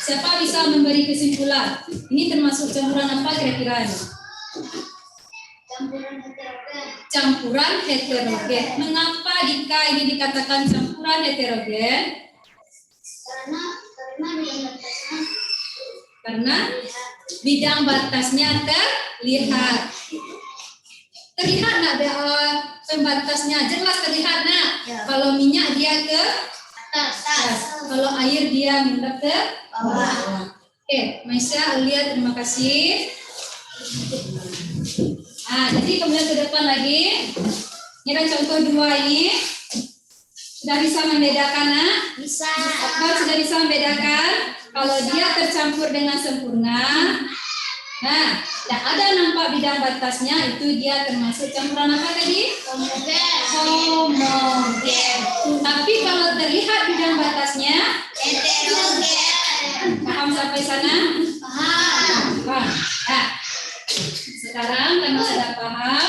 A: Siapa bisa memberi kesimpulan? Ini termasuk campuran apa kira-kira? Campuran heterogen. Mengapa Dika ini dikatakan campuran heterogen? Karena bidang batasnya terlihat. Terlihat nggak pembatasnya? Jelas terlihat nak. Kalau minyak dia ke atas, kalau air dia menghadap ke bawah. Oke, Maisha, Aulia, terima kasih. Nah, jadi kemudian ke depan lagi. Ini kan contoh 2 ini. Sudah bisa membedakan, nak?
B: Bisa.
A: Apa sudah bisa membedakan? Kalau dia tercampur dengan sempurna, nah, tidak ada nampak bidang batasnya, itu dia termasuk campuran apa tadi? Homogen. Tapi kalau terlihat bidang batasnya, heterogen. Paham sampai sana? Paham. Nah, sekarang karena sudah paham,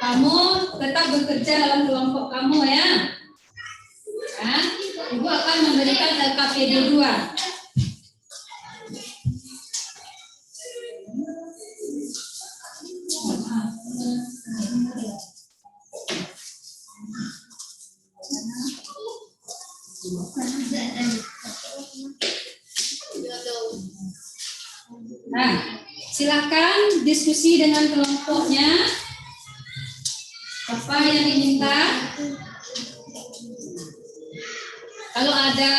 A: kamu tetap bekerja dalam kelompok kamu ya. Nah, Ibu akan memberikan LKPD 2. Nah, silakan diskusi dengan kelompoknya. Apa yang diminta? Kalau ada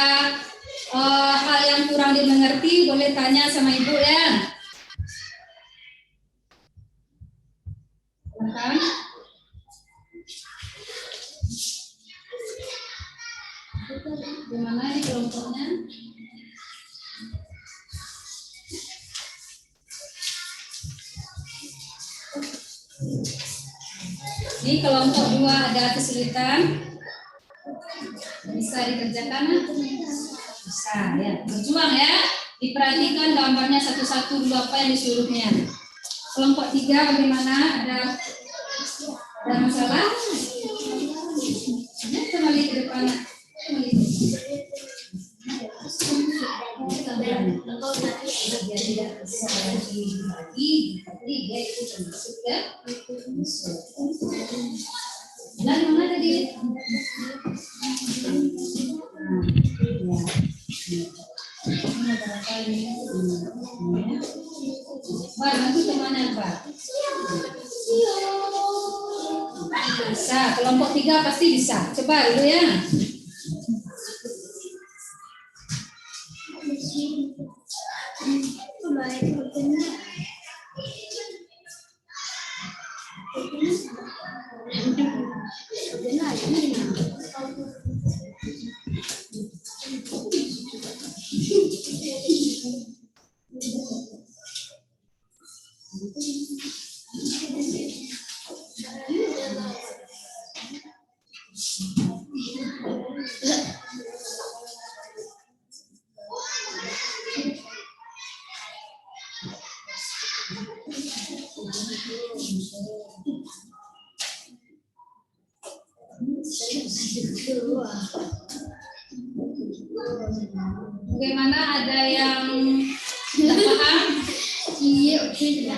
A: hal yang kurang dimengerti, boleh tanya sama Ibu ya. Gimana di kelompoknya? Ini kelompok 2 ada kesulitan? Bisa dikerjakan? Bisa ya. Berjuang ya. Diperhatikan gambarnya satu-satu dulu apa yang disuruhnya. Kelompok 3 bagaimana? Ada masalah? Kembali ke depan. Dia tidak bisa lagi dia itu termasuk ya. Nah, mana tadi? Bantu temannya Pak. Bisa, kelompok 3 pasti bisa. Coba dulu ya. Bagaimana, ada yang tidak paham?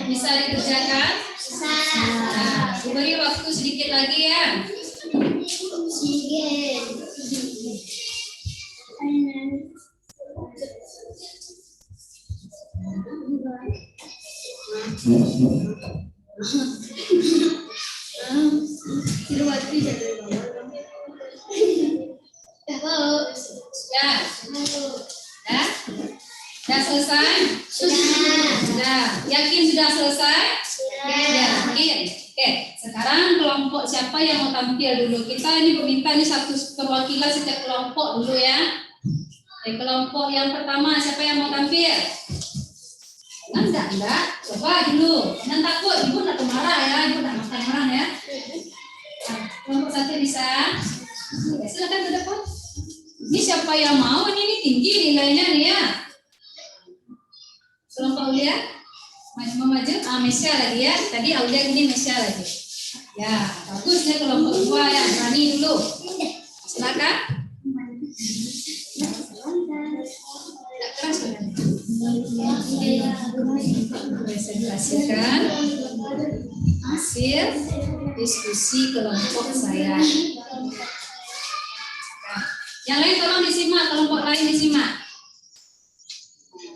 A: Bisa dikerjakan? Nah, beri waktu sedikit lagi ya. Sudah selesai? Sudah. Yakin sudah selesai? Yakin. Oke, sekarang kelompok siapa yang mau tampil dulu? Kita ini meminta ini satu perwakilan setiap kelompok dulu ya. Oke, kelompok yang pertama siapa yang mau tampil? Enggak. Coba dulu. Jangan takut, ibu tidak marah ya, ibu tidak marah ya. Nah, kelompok 1 bisa. Oke, silakan ke depan. Ini siapa yang mau? Ini tinggi nilainya nih ya. Kelompok Aulia, maju. Mesya lagi ya. Tadi Aulia ini Mesya lagi. Ya, bagus ya kelompok 2 ya. Berani dulu. Silakan. Tidak keras kan? Presentasikan hasil diskusi kelompok saya. Yang lain tolong disimak, kelompok lain disimak.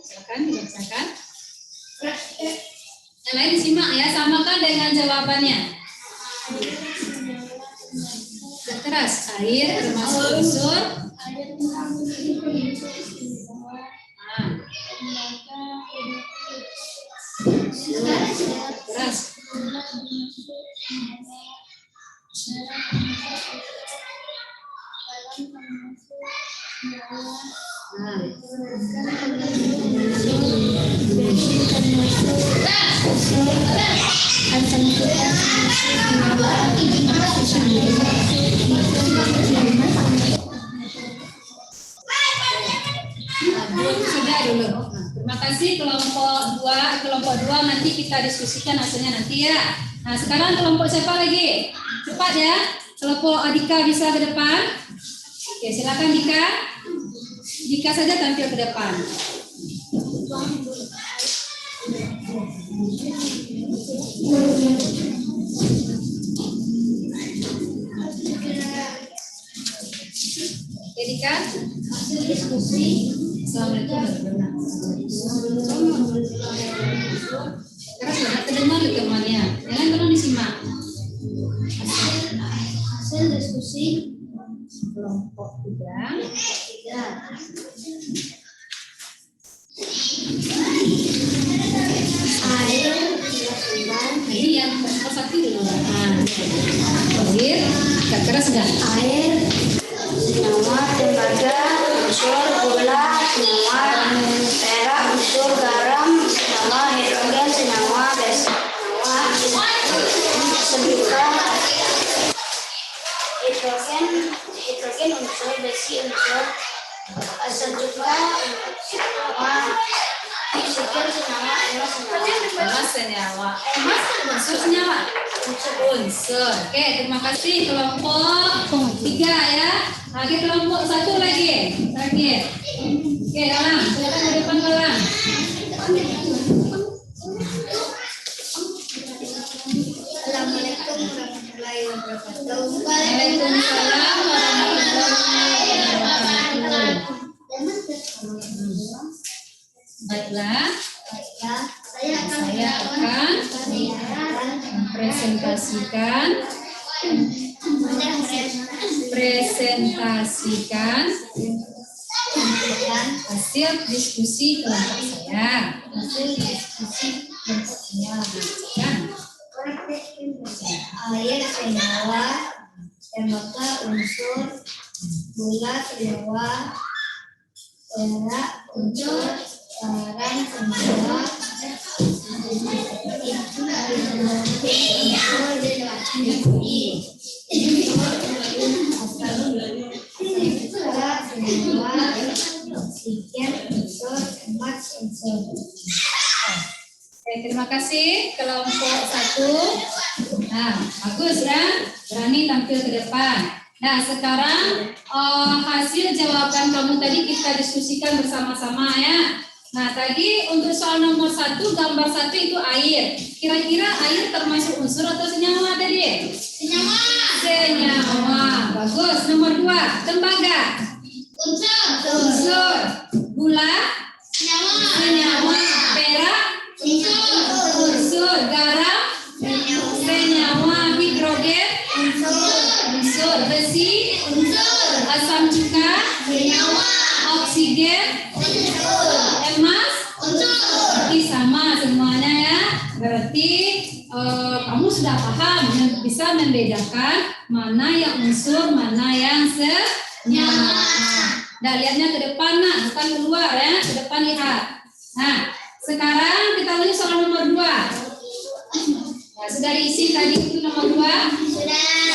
A: Silakan dibacakan. Yang lain disimak ya, samakan dengan jawabannya. Keras, air termasuk unsur. Keras. Sudah dulu. Terima kasih kelompok 2 nanti kita diskusikan hasilnya nanti ya. Nah, sekarang kelompok siapa lagi? Cepat ya. Kelompok Adika bisa ke depan. Oke, silakan Dika. Dika saja tampil ke depan. Oke, Dika. Hasil diskusi. Assalamualaikum. Karena sudah terdengar temannya. Jangan tolong disimak. Hasil diskusi kelompok 3. Air ini yang kelompok 1 dulu. Air, gak keras enggak? Air, senyawa, dan
B: hidrogen unsur besi unsur sejuta senyawa oksigen senyawa
A: Emas senyawa. Emas kan unsur senyawa. Unsur. Oke, terima kasih kelompok 3 ya. Lagi kelompok 1 lagi. Terakhir. Oke, Galang. Silakan ke depan Galang.
B: Assalamualaikum warahmatullahi wabarakatuh.
A: Waalaikumsalam warahmatullahi wabarakatuh. Baiklah,
B: Saya
A: akan presentasikan hasil diskusi kelompok saya.
B: Air senyawa, tembaga unsur, gula senyawa, perak unsur, garam senyawa, oksigen unsur, emas unsur.
A: Oke, terima kasih kelompok 1. Nah, bagus ya, berani tampil ke depan. Nah, sekarang hasil jawaban kamu tadi kita diskusikan bersama-sama ya. Nah, tadi untuk soal nomor 1, gambar 1 itu air. Kira-kira air termasuk unsur atau senyawa tadi?
B: Senyawa.
A: Senyawa. Bagus. Nomor 2, tembaga. Unsur. Gula. Senyawa. Perak. Unsur. Garam. Senyawa. Hidrogen. Unsur. Besi. Asam cuka. Oksigen. Emas. Berarti sama semuanya ya. Berarti kamu sudah paham dan bisa membedakan mana yang unsur, mana yang senyawa. Nah, lihatnya ke depan, nak, bukan keluar ya, ke depan lihat. Nah, sekarang kita lanjut soal nomor 2. Nah, sudah diisi tadi itu nomor 2?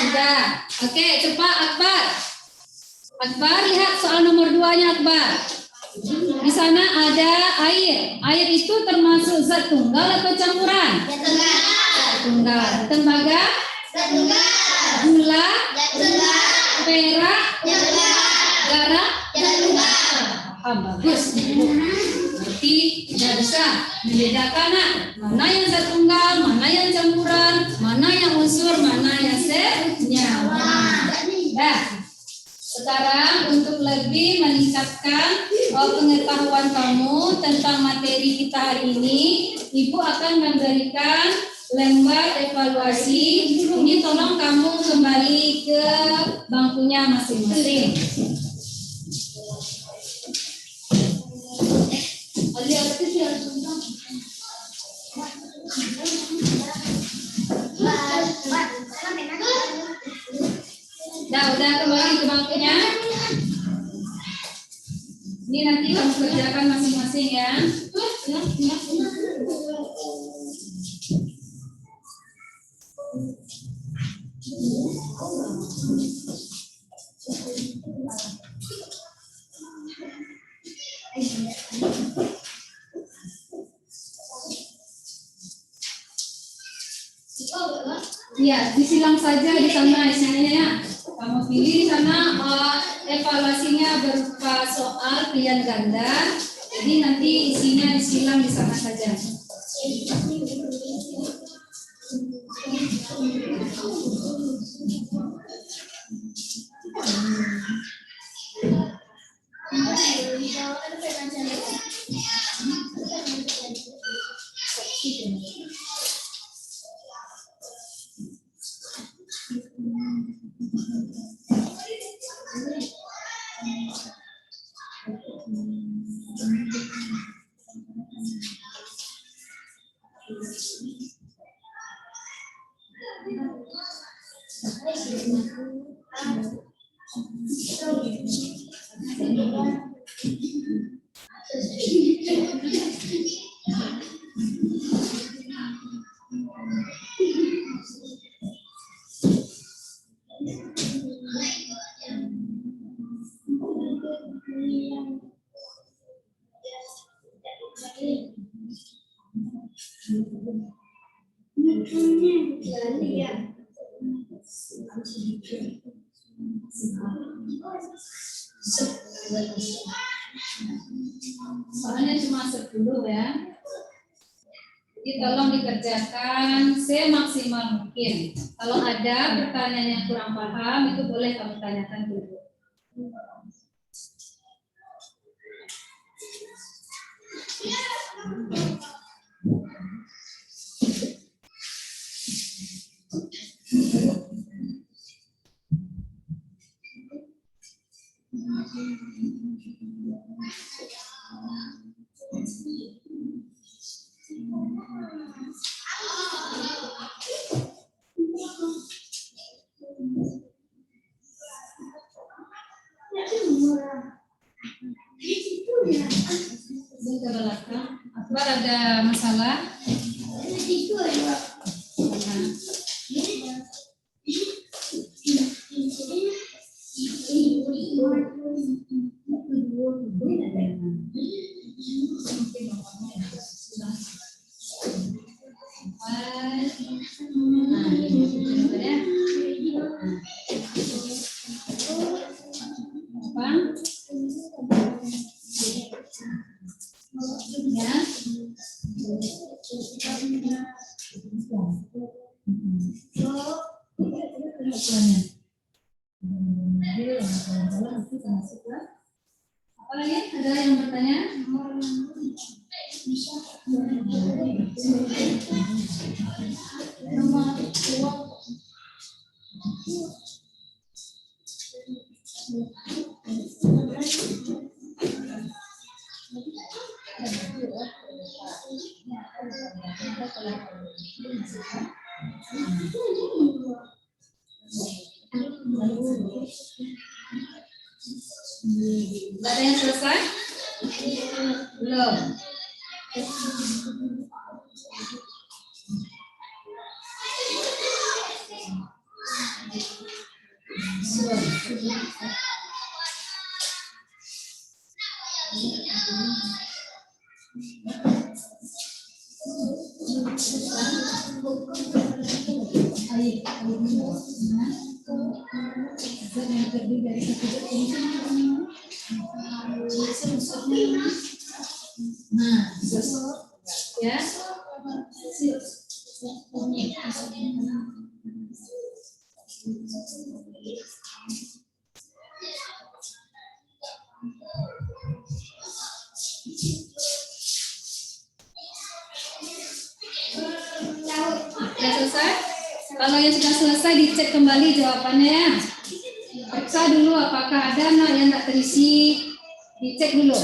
A: Sudah. Oke, cepat Akbar. Akbar, lihat soal nomor 2-nya Akbar. Di sana ada air. Air itu termasuk zat tunggal atau campuran? Tunggal. Tembaga? Gula? Perak? Garam? Paham, bagus. Berarti tidak bisa membedakan mana yang zat tunggal, mana yang campuran, mana yang unsur, mana yang senyawa. Nah, sekarang untuk lebih meningkatkan pengetahuan kamu tentang materi kita hari ini, Ibu akan memberikan lembar evaluasi. Ini tolong kamu kembali ke bangkunya masing-masing. Udah kembali ke bangkunya. Ini nanti kamu kerjakan masing-masing ya. Iya, disilang saja di sana isinya ya. Kamu pilih di sana evaluasinya berupa soal pilihan ganda. Jadi nanti isinya disilang di sana saja. Soalnya cuma 10 ya. Jadi tolong dikerjakan semaksimal mungkin. Kalau ada pertanyaan yang kurang paham, itu boleh kamu tanyakan dulu. Ke belakang. Akbar ada masalah? Apa lagi? Ada yang bertanya? Ada yang selesai? Belum. Nah, ya. Sudah selesai? Kalau yang sudah selesai dicek kembali jawabannya ya. Periksa dulu apakah ada yang tidak terisi. Dicek dulu.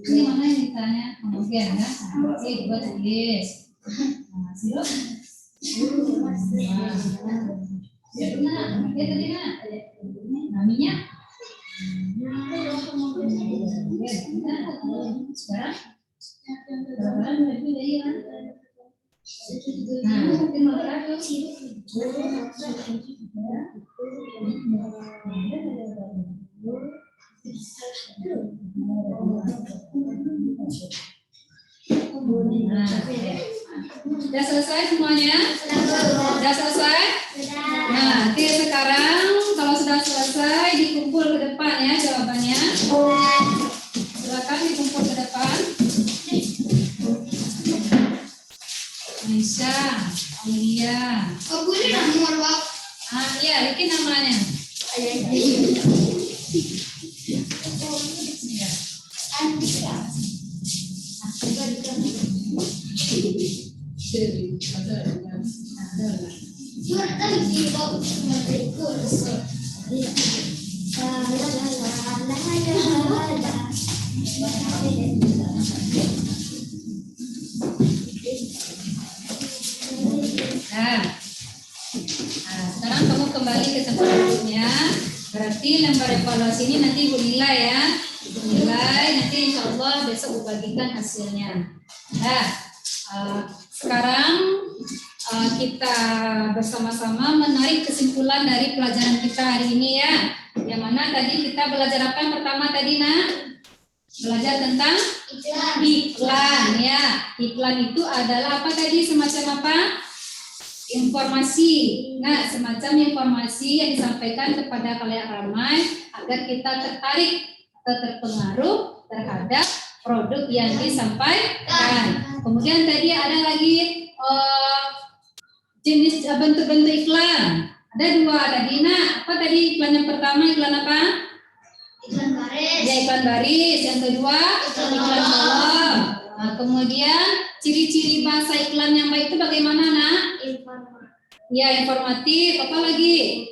A: Ini mana yang ditanya? Kemudian ya, dua tulis. Sirup. Dia tadi mana? Namanya? Sekarang? Sekarang lagi dari kan? Nah, mungkin mau lagi. Sudah selesai semuanya? Sudah selesai? Nah, nanti sekarang kalau sudah selesai dikumpul ke depan ya jawabannya. Silakan dikumpul ke depan. Aisyah, Aulia.
B: Oh, boleh nomor Pak.
A: Iya, bikin namanya.
B: Surat al-Jin
A: Nah, sekarang kamu kembali ke tempat duduknya. Berarti lembar evaluasi ini nanti Ibu nilai ya. Ibu nilai, nanti insya Allah besok Ibu bagikan hasilnya. Nah, sekarang kita bersama-sama menarik kesimpulan dari pelajaran kita hari ini ya. Yang mana tadi kita belajar apa yang pertama tadi, Nak? Belajar tentang iklan ya. Iklan itu adalah apa tadi? Semacam apa? Informasi. Nah, semacam informasi yang disampaikan kepada khalayak ramai agar kita tertarik atau terpengaruh terhadap produk yang disampaikan. Kemudian tadi ada lagi jenis bentuk-bentuk iklan. Ada dua tadi. Nah, apa tadi iklan yang pertama? Iklan apa?
B: iklan baris.
A: Ya, iklan baris. Yang kedua, iklan kolom. Nah, kemudian ciri-ciri bahasa iklan yang baik itu bagaimana, Nak? Ya, informatif. Apa lagi?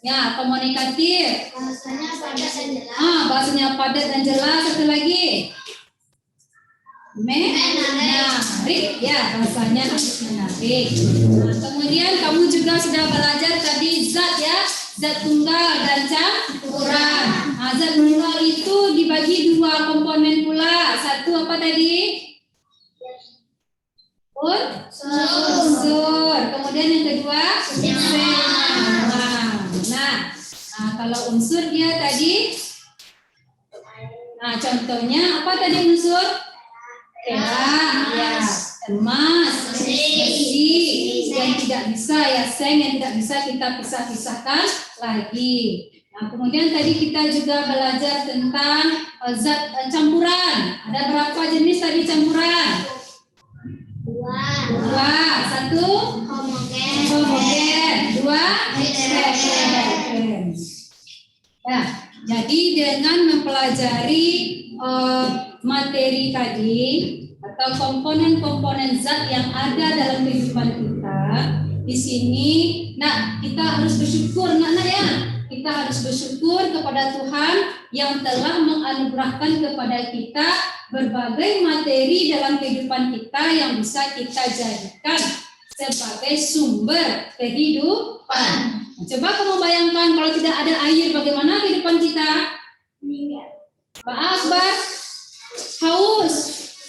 A: Ya, komunikatif.
B: Bahasanya padat dan jelas.
A: Bahasanya padat dan jelas. Satu lagi. Menarik. Ya, bahasanya menarik. Nah, kemudian kamu juga sudah belajar tadi zat ya. Zat tunggal dan campuran. Nah, zat tunggal itu dibagi dua komponen pula. Satu apa tadi? Unsur. Kemudian yang kedua semaran. Nah, kalau unsur dia tadi, contohnya apa tadi unsur? Perak, ya, emas, besi, yang tidak bisa ya seng, yang tidak bisa kita pisahkan lagi. Nah, kemudian tadi kita juga belajar tentang zat campuran. Ada berapa jenis tadi campuran? Dua. Satu homogen. Dua heterogen. Nah, jadi dengan mempelajari materi tadi atau komponen-komponen zat yang ada dalam kehidupan kita di sini, nah kita harus bersyukur, nak ya. Kita harus bersyukur kepada Tuhan yang telah menganugerahkan kepada kita berbagai materi dalam kehidupan kita yang bisa kita jadikan sebagai sumber kehidupan. Coba kamu bayangkan kalau tidak ada air, bagaimana kehidupan kita? Pak Akbar, haus,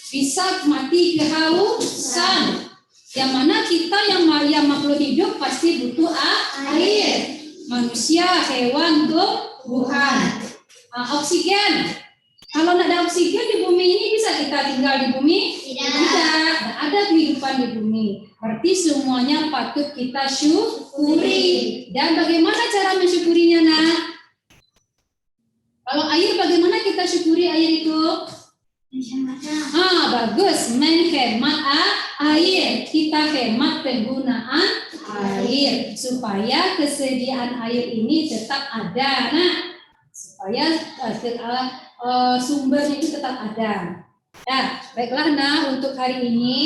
A: bisa mati kehausan. Yang mana kita yang makhluk hidup pasti butuh air. Manusia, hewan, tumbuhan. Oksigen. Kalau tidak ada oksigen di bumi ini, bisa kita tinggal di bumi? Tidak. Tidak ada kehidupan di bumi. Berarti semuanya patut kita syukuri. Dan bagaimana cara mensyukurinya, Nak? Kalau air, bagaimana kita syukuri air itu? Bagus, menghemat air. Kita hemat penggunaan air supaya kesediaan air ini tetap ada, Nah. Supaya sumbernya itu tetap ada. Nah, baiklah, Nah, untuk hari ini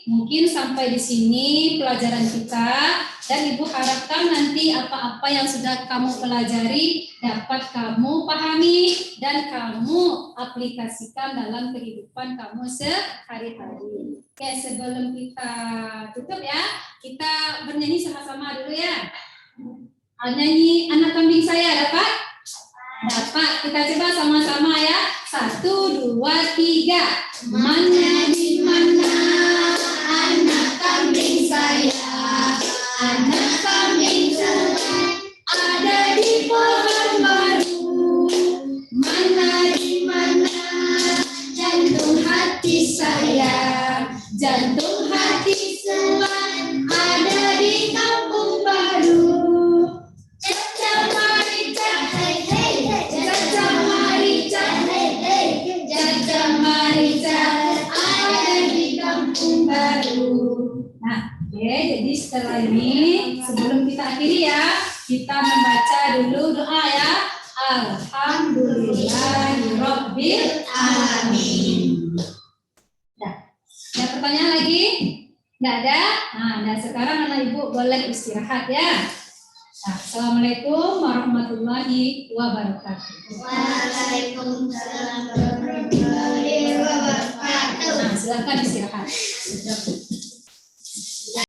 A: mungkin sampai di sini pelajaran kita, dan Ibu harapkan nanti apa-apa yang sudah kamu pelajari dapat kamu pahami dan kamu aplikasikan dalam kehidupan kamu sehari-hari. Oke, sebelum kita tutup ya, kita bernyanyi sama-sama dulu ya. Nyanyi Anak Kambing Saya dapat? Dapat. Kita coba sama-sama ya. 1, 2, 3. Mana di mana anak kambing saya? Anak kambing saya ada di pohon baru. Mana di mana jantung hati saya? Jantung hati saya ada di kampung baru. Caca marica, hey hey, caca marica, hey hey, caca marica ada di kampung baru. Nah, oke, jadi setelah ini sebelum kita akhiri ya, kita membaca dulu doa ya. Alhamdulillahirabbil alamin. Nah, ada pertanyaan lagi? Nggak ada? Nah sekarang anak ibu boleh istirahat ya. Nah, Assalamualaikum warahmatullahi wabarakatuh.
B: Waalaikumsalam warahmatullahi wabarakatuh.
A: Nah, silakan istirahat.